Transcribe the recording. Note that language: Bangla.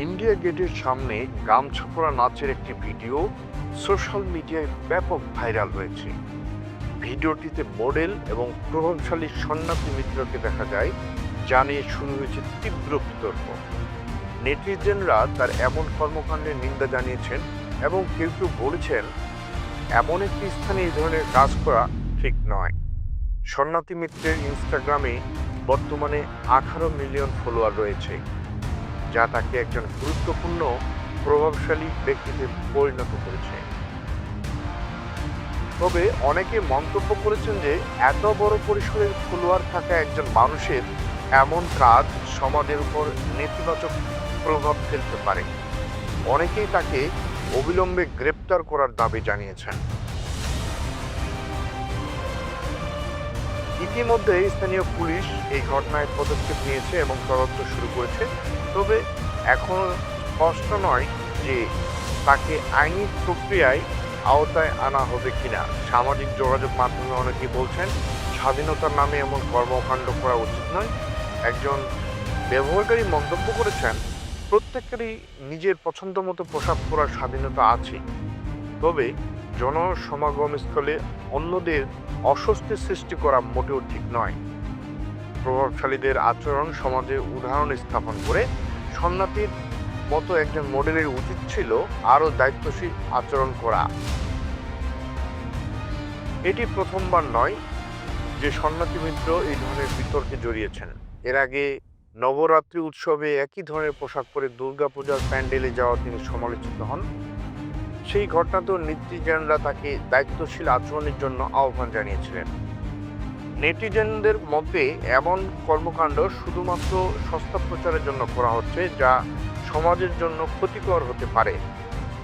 ইন্ডিয়া গেটের সামনে গামছা পরা নাচের একটি ভিডিও সোশ্যাল মিডিয়ায় ব্যাপক ভাইরাল হয়েছে। ভিডিওটিতে মডেল এবং প্রভাবশালী সন্ন্যাসী মিত্রকে দেখা যায়, যা নিয়ে শুরু হয়েছে তীব্র বিতর্ক। নেটিজেনরা তার এমন কর্মকাণ্ডের নিন্দা জানিয়েছেন এবং কেউ কেউ বলেছেন এমন একটি স্থানে এই ধরনের কাজ করা ঠিক নয়। সন্ন্যাসী মিত্রের ইনস্টাগ্রামে বর্তমানে 18 মিলিয়ন ফলোয়ার রয়েছে, যা তাকে একজন গুরুত্বপূর্ণ প্রভাবশালী ব্যক্তিতে পরিণত করেছে। তবে অনেকে মন্তব্য করেছেন যে এত বড় পরিসরের ফলোয়ার থাকা একজন মানুষের এমন কাজ সমাজের উপর নেতিবাচক প্রভাব ফেলতে পারে। অনেকেই তাকে অবিলম্বে গ্রেপ্তার করার দাবি জানিয়েছেন। ইতিমধ্যে স্থানীয় পুলিশ এই ঘটনায় পদক্ষেপ নিয়েছে এবং তদন্ত শুরু করেছে। তবে এখনো স্পষ্ট নয় যে তাকে আইনি প্রক্রিয়ায় আওতায় আনা হবে কিনা। সামাজিক যোগাযোগ মাধ্যমে অনেকেই বলছেন স্বাধীনতার নামে এমন কর্মকাণ্ড করা উচিত নয়। একজন ব্যবহারকারী মন্তব্য করেছেন, প্রত্যেকেরই নিজের পছন্দ মতো পোশাক পরার স্বাধীনতা আছে, তবে জনসমাগমস্থলে অন্যদের অস্বস্তি সৃষ্টি করা মোটেও ঠিক নয়। প্রভাবশালীদের আচরণ সমাজে উদাহরণ স্থাপন করে সন্ন্যাসীর মতো একজন মডেলের উচিত ছিল আরও দায়িত্বশীল আচরণ করা। এটি প্রথমবার নয় যে সন্ন্যাসী মিত্র এই ধরনের বিতর্কে জড়িয়েছেন। এর আগে নবরাত্রি উৎসবে একই ধরনের পোশাক পরে দুর্গাপূজার প্যান্ডেলে যাওয়া তিনি সমালোচিত হন। সেই ঘটনাতেও নেটিজেনরা তাকে দায়িত্বশীল আচরণের জন্য আহ্বান জানিয়েছিলেন। নেটিজেনদের মতে এমন কর্মকাণ্ড শুধুমাত্র সস্তা প্রচারের জন্য করা হচ্ছে, যা সমাজের জন্য ক্ষতিকর হতে পারে।